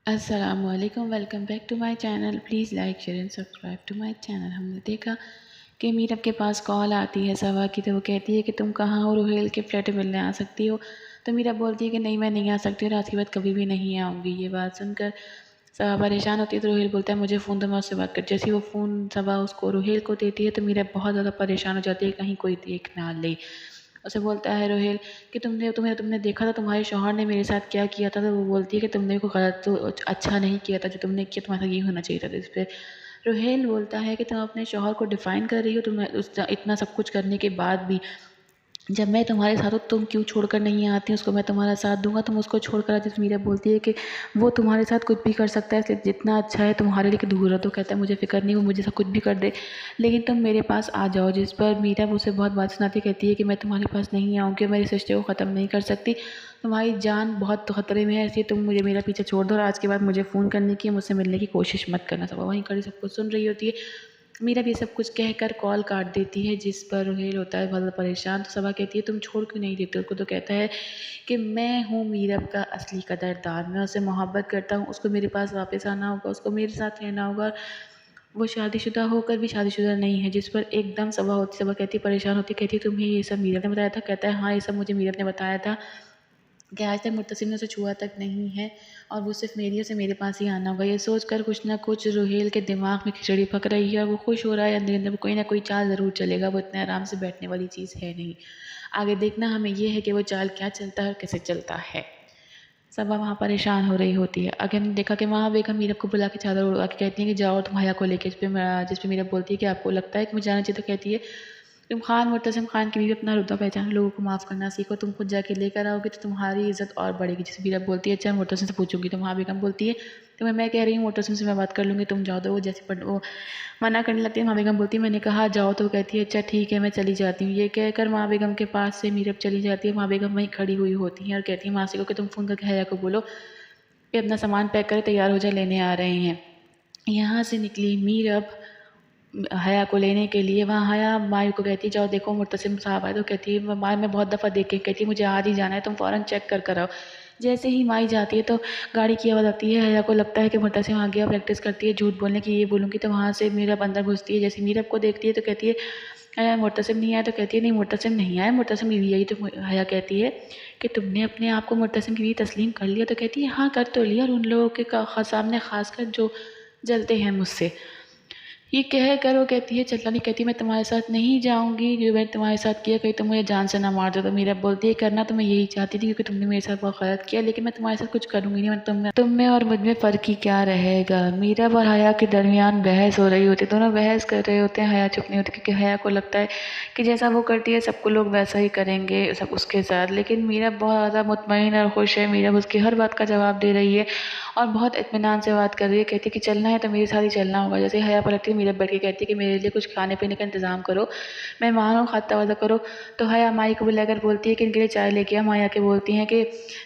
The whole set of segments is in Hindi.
अस्सलामुअलैकुम, welcome back to my channel. Please like share and subscribe to my channel. हमने देखा कि मीरब के पास कॉल आती है सवा की, तो वो कहती है कि तुम कहाँ हो, रोहेल के फ्लैट में मिलने आ सकती हो। तो मीरब बोलती है कि नहीं, मैं नहीं आ सकती और आज के बाद कभी भी नहीं आऊँगी। ये बात सुनकर सवा परेशान होती है, तो रोहेल बोलता है मुझे फ़ोन दो, मैं उससे बात कर। जैसे ही वो फ़ोन सवा उसको रोहेल को देती है तो मीरब बहुत ज़्यादा परेशान हो जाती है, कहीं कोई देख ना ले। उसे बोलता है रोहेल कि तुमने तुम्हें तुमने देखा था तुम्हारे शौहर ने मेरे साथ क्या किया था। तो वो बोलती है कि तुमने कोई गलत तो अच्छा नहीं किया था, जो तुमने किया तुम्हारा ये होना चाहिए था। तो इस पर रोहेल बोलता है कि तुम अपने शौहर को डिफ़ाइन कर रही हो, तुम्हें उस इतना सब कुछ करने के बाद भी जब मैं तुम्हारे साथ हूँ तुम क्यों छोड़कर नहीं आती, उसको मैं तुम्हारा साथ दूंगा, तुम उसको छोड़कर आती। तो मीरा बोलती है कि वो तुम्हारे साथ कुछ भी कर सकता है, इसलिए जितना अच्छा है तुम्हारे लिए दूर रहो। तो कहता है मुझे फ़िक्र नहीं, वो मुझे सब कुछ भी कर दे, लेकिन तुम मेरे पास आ जाओ। जिस पर मीरा उसे बहुत बात सुनाती, कहती है कि मैं तुम्हारे पास नहीं आऊँगी, मेरे रिश्ते को ख़त्म नहीं कर सकती, तुम्हारी जान बहुत ख़तरे में है, इसलिए तुम मुझे मेरा पीछे छोड़ दो और आज के बाद मुझे फ़ोन करने की, मुझसे मिलने की कोशिश मत करना। सब वहीं खड़ी सब कुछ सुन रही होती है। मीरा भी सब कुछ कहकर कॉल काट देती है, जिस पर रोहेल होता है बहुत ज़्यादा परेशान। तो सबा कहती है तुम छोड़ क्यों नहीं देते उसको। तो कहता है कि मैं हूँ मीरब का असली कदरदान, मैं उससे मोहब्बत करता हूँ, उसको मेरे पास वापस आना होगा, उसको मेरे साथ रहना होगा। वो शादीशुदा होकर भी शादीशुदा नहीं है। जिस पर एकदम सबा कहती परेशान होती, कहती तुम्हें ये सब मीरब ने बताया था। कहता है हाँ, ये सब मुझे मीरब ने बताया था कि आज तक मुर्तसिम ने उसे छुआ तक नहीं है और वो सिर्फ मेरी से मेरे पास ही आना होगा। ये सोचकर कुछ ना कुछ रोहेल के दिमाग में खिचड़ी पक रही है और वो खुश हो रहा है, अंदर अंदर कोई ना कोई चाल ज़रूर चलेगा, वो इतने आराम से बैठने वाली चीज़ है नहीं। आगे देखना हमें ये है कि वो चाल क्या चलता है और कैसे चलता है। सबा वहाँ परेशान हो रही होती है। आगे हमने देखा कि वहाँ बेगम मीरब को बुला के चादर उड़ा के कहती है कि जाओ तुम हया को लेके। जिस पे मीरब बोलती है कि आपको लगता है कि मुझे जाना चाहिए। तो कहती है तुम खान मुर्तसिम खान की बीवी, अपना रुतबा पहचानो, लोगों को माफ़ करना सीखो, तुम खुद जाके लेकर आओगे तो तुम्हारी इज़्ज़त और बढ़ेगी। जैसे बीरब बोलती है अच्छा मुर्तसिम से पूछूंगी। तो वहाँ बेगम बोलती है तुम्हें मैं कह रही हूँ मुर्तसिम से मैं बात कर लूँगी, तुम जाओ। तो वो जैसे वो मना करने लगती है। माँ बेगम बोलती है मैंने कहा जाओ। तो वो कहती है अच्छा ठीक है मैं चली जाती हूँ। ये कहकर माँ बेगम के पास से मीरब चली जाती है। माँ बेगम वहीं खड़ी हुई होती हैं और कहती है मासी को कि तुम फ़ोन करके हया को बोलो कि अपना सामान पैक करे, तैयार हो जाए, लेने आ रहे हैं। यहाँ से निकली मीरब हया को लेने के लिए। वहाँ हया माई को कहती है जाओ देखो मुर्तसिम साहब आए। तो कहती है माई मैं बहुत दफ़ा देख के, कहती है मुझे आज ही जाना है, तुम फ़ौरन चेक कर कर आओ। जैसे ही माई जाती है तो गाड़ी की आवाज़ आती है। हया को लगता है कि मुर्तसिम आ गया, प्रैक्टिस करती है झूठ बोलने की, ये बोलूँगी। तो वहाँ से मीरब अंदर घुसती है। जैसे मीरब को देखती है तो कहती है मुर्तसिम नहीं आया। तो कहती है नहीं मुर्तसिम नहीं आया, मुर्तसिम बीवी आई। तो हया कहती है कि तुमने अपने आप को मुर्तसिम की बीवी तस्लीम कर लिया। तो कहती है हाँ कर तो लिया, और उन लोगों के सामने खासकर जो जलते हैं मुझसे। ये कह कर वो कहती है चलनी, कहती मैं तुम्हारे साथ नहीं जाऊंगी, जो मैंने तुम्हारे साथ किया कहीं तुम मुझे जान से ना मार दो। तो मीरा बोलती है करना तो मैं यही चाहती थी, क्योंकि तुमने मेरे साथ बहुत गलत किया, लेकिन मैं तुम्हारे साथ कुछ करूंगी नहीं। मैं तुम में और मुझ में फ़र्क ही क्या रहेगा। मीरा और हया के दरमियान बहस हो रही होती, दोनों बहस कर रहे होते हैं। हया चुप नहीं होती, क्योंकि हया को लगता है कि जैसा वो करती है सबको लोग वैसा ही करेंगे सब उसके साथ। लेकिन मीरा बहुत ज़्यादा मुतमईन और खुश है। मीरा उसकी हर बात का जवाब दे रही है और बहुत इत्मीनान से बात कर रही है। कहती है कि चलना है तो मेरे साथ ही चलना होगा। जैसे हया पलटती है, मीरा बैठ के कहती है कि मेरे लिए कुछ खाने पीने का इंतज़ाम करो, मेहमान हो, खाता वादा करो। तो हया माई को बुलाकर बोलती है कि इनके लिए चाय लेके आ। माई आके बोलती हैं कि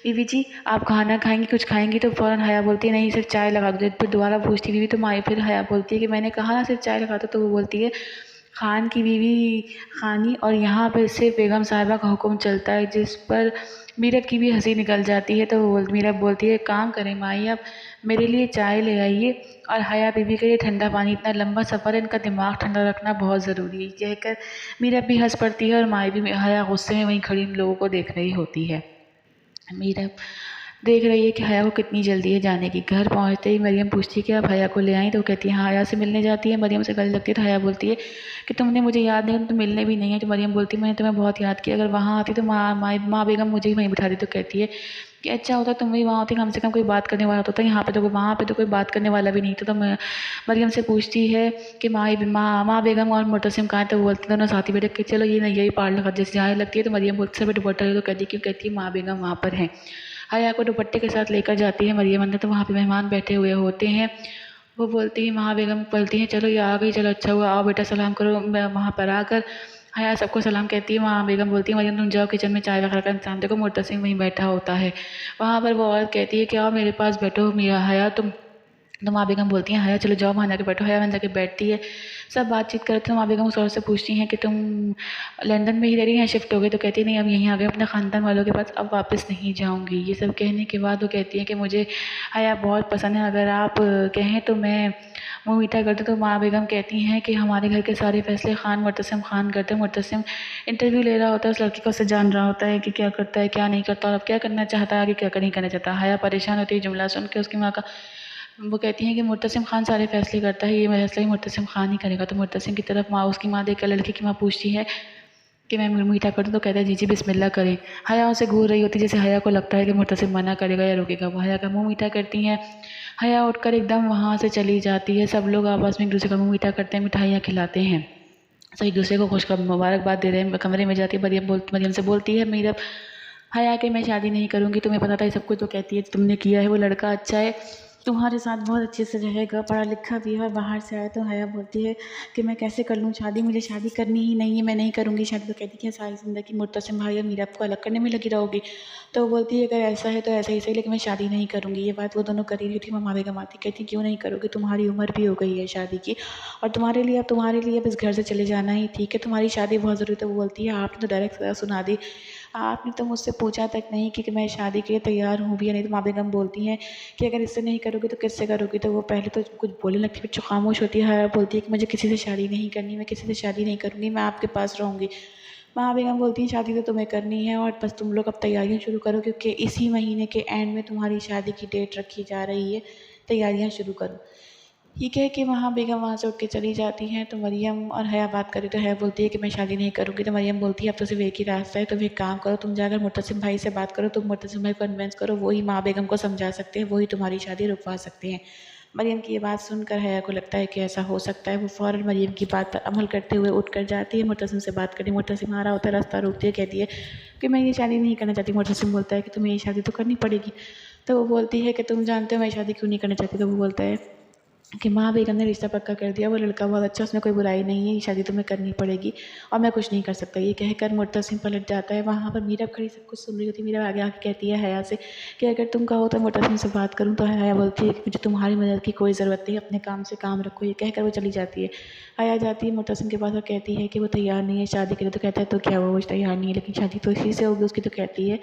बीवी जी आप खाना खाएंगी, कुछ खाएंगी। तो फ़ौरन हया बोलती है नहीं सिर्फ चाय लगा दो। फिर दोबारा पूछती बीवी, तो माई फिर हया बोलती है कि मैंने कहा ना सिर्फ चाय लगा दो। तो वो बोलती है खान की बीवी खानी, और यहाँ पर सिर्फ बेगम साहिबा का हुक्म चलता है। जिस पर मीरब की भी हंसी निकल जाती है। तो मीरब बोलती है काम करें माई, आप मेरे लिए चाय ले आइए और हया बीबी के लिए ठंडा पानी, इतना लंबा सफ़र है, इनका दिमाग ठंडा रखना बहुत ज़रूरी है। कहकर मीरब भी हंस पड़ती है और माई भी। हया गुस्से में वहीं खड़ी इन लोगों को देख रही होती है। मीरब देख रही है कि हया को कितनी जल्दी है जाने की। घर पहुंचते ही मरियम पूछती है कि आप हया को ले आई। तो वो कहती है हाँ, हया से मिलने जाती है। मरियम से गले लगती है तो हया बोलती है कि तुमने मुझे याद नहीं, तुम मिलने भी नहीं है। तो मरियम बोलती है मैंने तुम्हें बहुत याद किया, अगर वहाँ आती तो माँ बेगम मुझे ही वहीं बिठाती। तो कहती है कि अच्छा होता तुम भी वहाँ होती, कम से कम कोई बात करने वाला होता था, यहाँ पे तो वहाँ पे तो कोई बात करने वाला भी नहीं था। तो मरियम से पूछती है कि माँ बेगम और मुर्तसिम कहाँ है। तो वो बोलते दोनों साथी बैठे कि चलो ये नहीं यही पार्लर जैसे जाने लगती है। तो मरियम बोलती सर दुपट्टा ले। तो कहती क्यों। कहती है माँ बेगम वहाँ पर हैं। हया को दुपट्टे के साथ लेकर जाती है मरियम अंदर। तो वहाँ पे मेहमान बैठे हुए होते हैं। वो बोलती है माँ बेगम बोलती हैं चलो ये आ गई, चलो अच्छा हुआ, आओ बेटा सलाम करो। वहाँ पर आकर हया सबको सलाम कहती है। माँ बेगम बोलती है मरियम तुम जाओ किचन में चाय वगैरह का इंतजाम देखो, मुर्तसिम वहीं बैठा होता है। वहाँ पर वो औरत कहती है कि आओ मेरे पास बैठो मियाँ हया, तुम तो माँ बेगम बोलती हैं हया चलो जाओ वहाँ जाके बैठो। हया वहाँ जाके बैठती है, सब बातचीत करते हैं। माँ बेगम उस औरत से पूछती हैं कि तुम लंदन में ही रह रही हैं, शिफ्ट हो गए? तो कहती है नहीं, अब यहीं आ गए अपने ख़ानदान वालों के पास, अब वापस नहीं जाऊँगी। ये सब कहने के बाद वो कहती है कि मुझे हया बहुत पसंद है, अगर आप कहें तो मैं मुँह मीठा कर दूँ। तो माँ बेगम कहती हैं कि हमारे घर के सारे फैसले ख़ान मुर्तसिम ख़ान करते हैं। मुर्तसिम इंटरव्यू ले रहा होता है उस लड़की को, उससे जान रहा होता है कि क्या करता है क्या नहीं करता और अब क्या करना चाहता है, आगे क्या नहीं करना चाहता। हया परेशान होती है जुमला सुन के उसकी माँ का। वो कहती हैं कि मुर्तसिम ख़ान सारे फैसले करता है, ये फैसला ही मुर्तसिम ख़ान ही करेगा। तो मुर्तसिम की तरफ उसकी माँ देख कर लड़की की माँ पूछती है कि मैं मुँह मीठा कर दूँ? तो कहता है जी जी बिस्मिल्लाह करें। हया उसे घूर रही होती है, जैसे हया को लगता है कि मुर्तसिम मना करेगा या रोकेगा। वो हया का मुँह मीठा करती हैं। हया उठकर एकदम वहाँ से चली जाती है। सब लोग आपस में एक दूसरे का मुँह मीठा करते हैं, मिठाइयाँ खिलाते हैं, सब एक दूसरे को खुशखबरी मुबारकबाद दे रहे हैं। कमरे में जाती है मरियम से बोलती है मीरब हया कि मैं शादी नहीं करूँगी, तुम्हें पता था ये सब कुछ। तो कहती है तुमने किया है, वो लड़का अच्छा है, तुम्हारे साथ बहुत अच्छे से रहेगा, पढ़ा लिखा भी है और बाहर से आया। तो हया बोलती है कि मैं कैसे कर लूँ शादी, मुझे शादी करनी ही नहीं है, मैं नहीं करूँगी शादी। तो कहती है सारी ज़िंदगी मुर्तसिम भाई और मीरब को अलग करने में लगी रहोगी? तो वो बोलती है अगर ऐसा है तो ऐसा ही सही, लेकिन मैं शादी नहीं करूँगी। ये बात वो दोनों कर रही थी। मामा बेगम आती, कहती क्यों नहीं करोगी, तुम्हारी उम्र भी हो गई है शादी की और तुम्हारे लिए अब इस घर से चले जाना ही ठीक है, तुम्हारी शादी बहुत ज़रूरी है। तो वो बोलती है आपने तो डायरेक्ट सज़ा सुना दी, आपने तो मुझसे पूछा तक नहीं कि मैं शादी के लिए तैयार हूँ भी या नहीं। तो माँ बेगम बोलती हैं कि अगर इससे नहीं करोगी तो किससे करोगी? तो वो पहले तो कुछ बोलने लगती है, फिर खामोश होती है। बोलती है कि मुझे किसी से शादी नहीं करनी, मैं किसी से शादी नहीं करूँगी, मैं आपके पास रहूँगी। माँ बेगम बोलती हैं शादी तो तुम्हें करनी है और बस तुम लोग अब तैयारियाँ शुरू करो, क्योंकि इसी महीने के एंड में तुम्हारी शादी की डेट रखी जा रही है, तैयारियाँ शुरू करो। ये कह के वहाँ बेगम वहाँ से उठ के चली जाती हैं। तो मरियम और हया बात करी तो हया बोलती है कि मैं शादी नहीं करूँगी। तो मरियम बोलती है अब तो सिर्फ एक ही रास्ता है, तुम एक काम करो, तुम जाकर मुर्तसिम भाई से बात करो, तुम मुर्तसिम भाई को कन्वेंस करो, वही माँ बेगम को समझा सकते हैं, वही तुम्हारी शादी रुकवा सकते हैं। मरियम की ये बात सुनकर हया को लगता है कि ऐसा हो सकता है। वो फ़ौरन मरियम की बात पर अमल करते हुए उठ कर जाती है, मुर्तसिम से बात करती है। मुर्तसिम आ रहा होता है, रास्ता रोकती है, कहती है कि मैं ये शादी नहीं करना चाहती। मुर्तसिम बोलता है कि तुम्हें ये शादी तो करनी पड़ेगी। तो वो बोलती है कि तुम जानते हो मैं शादी क्यों नहीं करना चाहती? तो वो बोलता है कि माँ बेगम ने रिश्ता पक्का कर दिया, वो लड़का बहुत अच्छा, उसमें कोई बुराई नहीं है, ये शादी तुम्हें करनी पड़ेगी और मैं कुछ नहीं कर सकता। ये कहकर मुर्तसिम पलट जाता है। वहाँ पर मीरब खड़ी सब कुछ सुन रही होती है। मीरब आगे आके कहती है हया से कि अगर तुम कहो तो मुर्तसिम से बात करूँ। तो हया बोलती है कि मुझे तुम्हारी मदद की कोई ज़रूरत नहीं, अपने काम से काम रखो। ये कहकर वो चली जाती है। हया जाती है मुर्तसिम के पास और कहती है कि वो तैयार नहीं है शादी के लिए। तो कहता है तो क्या वो तैयार नहीं है, लेकिन शादी तो इसी से होगी उसकी। तो कहती है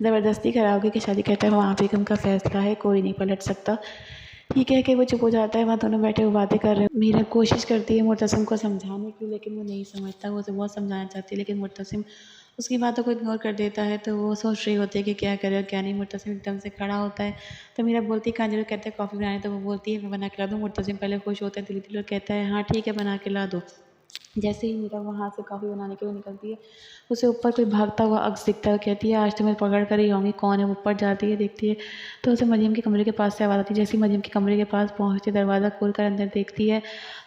ज़बरदस्ती कराओगे कि शादी? कहता है वहाँ बेगम का फैसला है, कोई नहीं पलट सकता। ठीक है कि वो चुप हो जाता है। वहाँ दोनों बैठे हुए बातें कर रहे हैं। मीरा कोशिश करती है मुर्तसिम को समझाने की, लेकिन वो नहीं समझता। वो उसे बहुत समझाना चाहती है, लेकिन मुर्तसिम उसकी बातों को इग्नोर कर देता है। तो वो सोच रही होती है कि क्या करे और क्या नहीं। मुर्तसिम एकदम से खड़ा होता है। तो मीरा बोलती है कहाँ जरूर, कहते हैं कॉफ़ी बनाने। तो वो बोलती है मैं बना के ला दूँ। मुर्तसिम पहले खुश होता है दिली दिल और कहता है हाँ ठीक है बना के ला दो। जैसे ही मीरा वहाँ से कॉफ़ी बनाने के लिए निकलती है, उसे ऊपर कोई भागता हुआ अक्स दिखता है। कहती है आज तो मैं पकड़ कर ही आऊँगी, कौन है? ऊपर जाती है, देखती है तो उसे मरियम के कमरे के पास से आवाज़ आती है। जैसे ही मरियम के कमरे के पास पहुँचती, दरवाज़ा खोल कर अंदर देखती है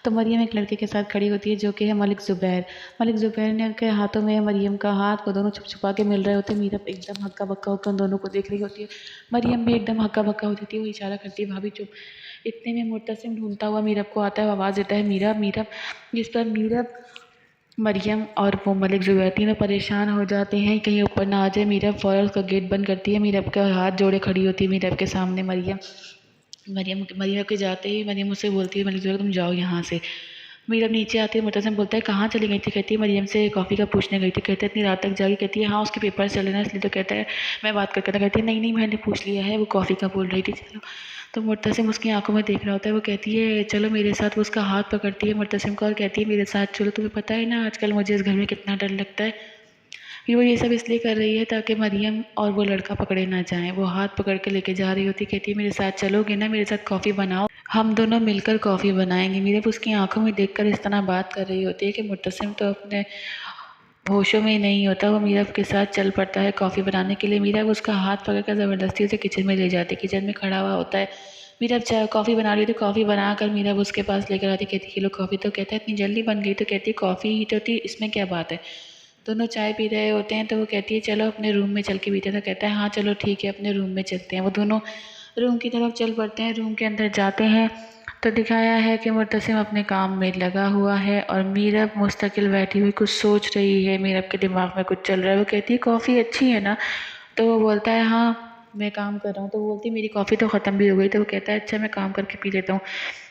तो मरियम एक लड़के के साथ खड़ी होती है जो कि है मलिक ज़ुबैर। मलिक ज़ुबैर ने के हाथों में मरियम का हाथ, वो दोनों छुप छुपा के मिल रहे होते हैं। मीरा एकदम हक्का बक्का होकर उन दोनों को देख रही होती है। मरियम भी एकदम हक्का बक्का हो जाती है, वो इशारा करती है भाभी चुप। इतने में मुर्तसिम ढूंढता हुआ मीरब को आता है, आवाज़ देता है मीरब मीरब। जिस पर मीरब, मरियम और वो मलिक ज़ुबैर तीनों परेशान हो जाते हैं कहीं ऊपर ना आ जाए। मीरब फ़ौरन उसका गेट बंद करती है। मीरब का हाथ जोड़े खड़ी होती है मीरब के सामने मरियम। मरियम के जाते ही मरियम उससे बोलती है मलिक ज़ुबैर तुम जाओ यहाँ से। मीरब नीचे आती है। मुर्तसिम बोलता है कहाँ चली गई थी? कहती है मरियम से कॉफ़ी का पूछने गई थी। कहते हैं इतनी रात तक जागी? कहती है हाँ उसके पेपर चले ना इसलिए। तो कहता है मैं बात करके था। कहती है नहीं नहीं मैंने पूछ लिया है, वो कॉफ़ी का बोल रही थी चलो। तो मुर्तसिम उसकी आंखों में देख रहा होता है। वो कहती है चलो मेरे साथ। वो उसका हाथ पकड़ती है मुर्तसिम का और कहती है मेरे साथ चलो, तुम्हें पता है ना आजकल मुझे इस घर में कितना डर लगता है। फिर वो ये सब इसलिए कर रही है ताकि मरियम और वो लड़का पकड़े ना जाएं। वो हाथ पकड़ के लेके जा रही होती। कहती है मेरे साथ चलोगे ना, मेरे साथ कॉफ़ी बनाओ, हम दोनों मिलकर कॉफ़ी बनाएंगे। मीरब उसकी आंखों में देखकर इस तरह बात कर रही होती है कि मुर्तसिम तो अपने होशों में नहीं होता। वो मीरब के साथ चल पड़ता है कॉफ़ी बनाने के लिए। मीरब उसका हाथ पकड़कर ज़बरदस्ती उसे किचन में ले जाती है। किचन में खड़ा हुआ होता है। मीरब चाय कॉफ़ी बना रही थी। कॉफ़ी बना कर मीरब उसके पास लेकर आती, कहती किलो कॉफ़ी। तो कहता है इतनी जल्दी बन गई? तो कहती है कॉफ़ी ही तो थी, इसमें क्या बात है। दोनों चाय पी रहे होते हैं। तो वो कहती है चलो अपने रूम में चल के पीते। तो कहता है हाँ चलो ठीक है अपने रूम में चलते हैं। वो दोनों रूम की तरफ चल पड़ते हैं। रूम के अंदर जाते हैं तो दिखाया है कि मुर्तसिम अपने काम में लगा हुआ है और मीरब मुस्तकिल बैठी हुई कुछ सोच रही है। मीरब के दिमाग में कुछ चल रहा है। वो कहती है कॉफ़ी अच्छी है ना? तो वो बोलता है हाँ मैं काम कर रहा हूँ। तो वो बोलती है मेरी कॉफ़ी तो ख़त्म भी हो गई। तो वो कहता है अच्छा मैं काम करके पी लेता हूँ।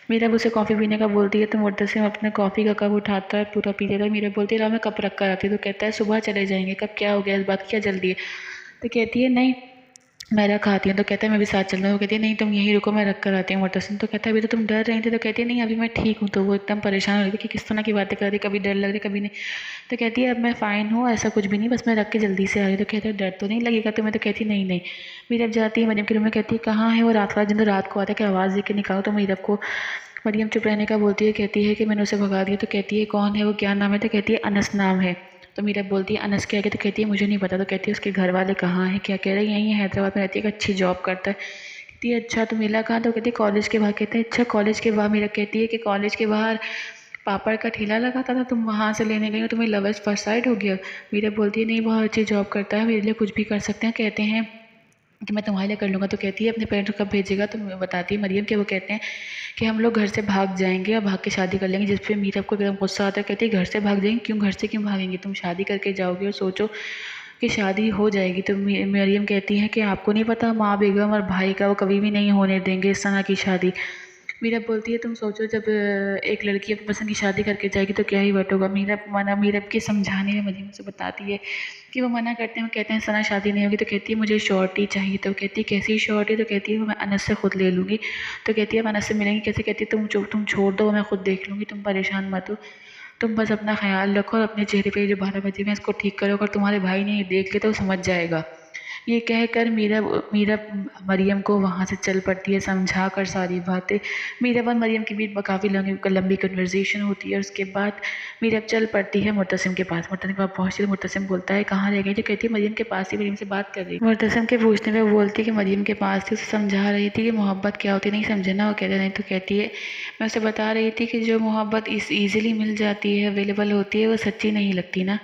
मीरा उसे कॉफ़ी पीने का बोलती है तो मुद्दसिर अपने कॉफ़ी का कप उठाता है, पूरा पी लेता है। मीरा बोलती है ला मैं कप रख कर आती है। तो कहता है सुबह चले जाएंगे, कब क्या हो गया, इस बात की क्या जल्दी है। तो कहती है नहीं मैं रख आती हूँ। तो कहता है मैं भी साथ चल रहा हूँ। वो कहती है नहीं तुम यहीं रुको, मैं रख कर आती हूँ मुद्दसिर। तो कहता है अभी तो तुम डर रही थी। तो कहती है नहीं अभी मैं ठीक हूँ। तो वो एकदम परेशान हो रही थी कि किस तरह की बातें कर रही, कभी डर लग रही कभी नहीं। तो कहती है अब मैं फ़ाइन हूँ, ऐसा कुछ भी नहीं, बस मैं रख के जल्दी से आ रही। तो कहते हैं डर तो नहीं लगेगा तुम्हें। तो कहती नहीं नहीं। मीरब जाती है मरियम के रूम में, कहती है कहाँ है वो रात वाला, जिन रात को आता है कि आवाज़ दे के निकालो। तो मीरब को मरियम चुप रहने का बोलती है, कहती है कि मैंने उसे भगा दिया। तो कहती है कौन है वो, क्या नाम है। तो कहती है अनस नाम है। तो मीरब बोलती है अनस क्या है। तो कहती है मुझे नहीं पता। तो कहती है उसके घर वाले कहाँ हैं, क्या कह रहे हैं, यहीं है हैदराबाद में रहती है, एक अच्छी जॉब करता है। कहती है अच्छा तो मिला कहाँ। तो कहती है कॉलेज के बाहर। कहते हैं अच्छा कॉलेज के बाहर। मीरब कहती है कि कॉलेज के बाहर पापड़ का ठेला लगाता था, तुम वहाँ से लेने गई हो, तुम्हें लव एट फर्स्ट साइट हो गया। मीरब बोलती है नहीं बहुत अच्छी जॉब करता है, मेरे लिए कुछ भी कर सकते हैं, कहते हैं कि मैं तुम्हारे लिए कर लूँगा। तो कहती है अपने पेरेंट्स को कब भेजेगा। तो बताती है मरियम कि वो कहते हैं कि हम लोग घर से भाग जाएंगे और भाग के शादी कर लेंगे। जिस पे मीरब को एकदम गुस्सा आता है, कहती है घर से भाग जाएंगे, क्यों घर से क्यों भागेंगे, तुम शादी करके जाओगे और सोचो कि शादी हो जाएगी। तो मरियम कहती है कि आपको नहीं पता माँ बेगम और भाई का वो कभी भी नहीं होने देंगे इस तरह की शादी। मीरब बोलती है तुम सोचो जब एक लड़की अपनी पसंद की शादी करके जाएगी तो क्या ही बात होगा। मीरब के समझाने में मरियम से बताती है कि वो मना करते हैं, कहते हैं सना शादी नहीं होगी। तो कहती है मुझे श्योरिटी चाहिए। तो कहती है कैसी श्योरिटी। तो कहती है वो मैं अनस से खुद ले लूँगी। तो कहती है हम अनस से मिलेंगे कैसे। कहती है तुम छोड़ दो, मैं खुद देख लूँगी, तुम परेशान मत हो, तुम बस अपना ख्याल रखो और अपने चेहरे पे जो 12 बजे में इसको ठीक करो, अगर तुम्हारे भाई ने ये देख लिया तो वो समझ जाएगा। ये कहकर मीरब मरियम को वहाँ से चल पड़ती है, समझा कर सारी बातें। मीरब और मरियम के बीच काफ़ी लंबी कन्वर्सेशन होती है। उसके बाद मीरब चल पड़ती है मुर्तसिम के पास। मुर्तसिम के पास पहुँचती है, मुर्तसिम बोलता है कहाँ रह गई। तो कहती है मरियम के पास ही, मरियम से बात कर रही। मुर्तसिम के पूछने पर वो बोलती है कि मरियम के पास थी, उसे समझा रही थी कि मोहब्बत क्या होती है, नहीं समझे ना। वो कहते नहीं। तो कहती है मैं उसे बता रही थी कि जो मोहब्बत इस ईज़िली मिल जाती है, अवेलेबल होती है, वो सच्ची नहीं लगती ना।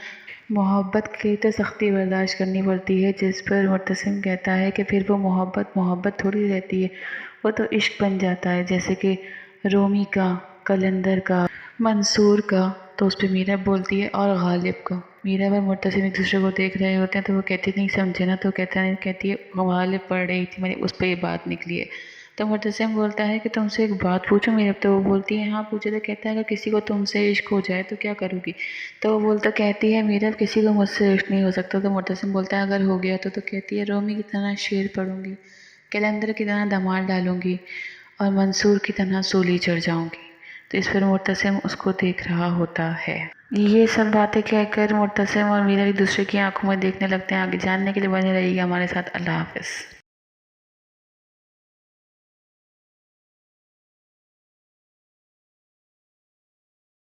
मोहब्बत की तो सख्ती बर्दाश्त करनी पड़ती है। जिस पर मुर्तसिम कहता है कि फिर वो मोहब्बत थोड़ी रहती है, वो तो इश्क बन जाता है, जैसे कि रोमी का, कलंदर का, मंसूर का। तो उस पर मीरब बोलती है और गालिब का। मीरब और मुर्तसिम एक दूसरे को देख रहे होते हैं। तो वो कहती नहीं समझे ना। तो कहता नहीं, कहती है गालिब पढ़ रही थी, मैंने उस पर ये बात निकली है। तो मुर्तसिम बोलता है कि तुमसे एक बात पूछूं मीरब। तो वो बोलती है हाँ पूछे। तो कहता है अगर किसी को तुमसे इश्क हो जाए तो क्या करोगी। तो वो कहती है मीरब किसी को मुझसे इश्क नहीं हो सकता। तो मुर्तसिम बोलता है अगर हो गया तो कहती है रोमी की तरह शेर पढ़ूंगी, कैलेंडर की तरह धमाल डालूंगी और मंसूर की तरह सूली चढ़ जाऊंगी। तो इस पर मुर्तसिम उसको देख रहा होता है। ये सब बातें कहकर मुर्तसिम और मीरब एक दूसरे की आंखों में देखने लगते हैं। आगे जानने के लिए बने रहिएगा हमारे साथ। अल्लाह हाफ़िज़।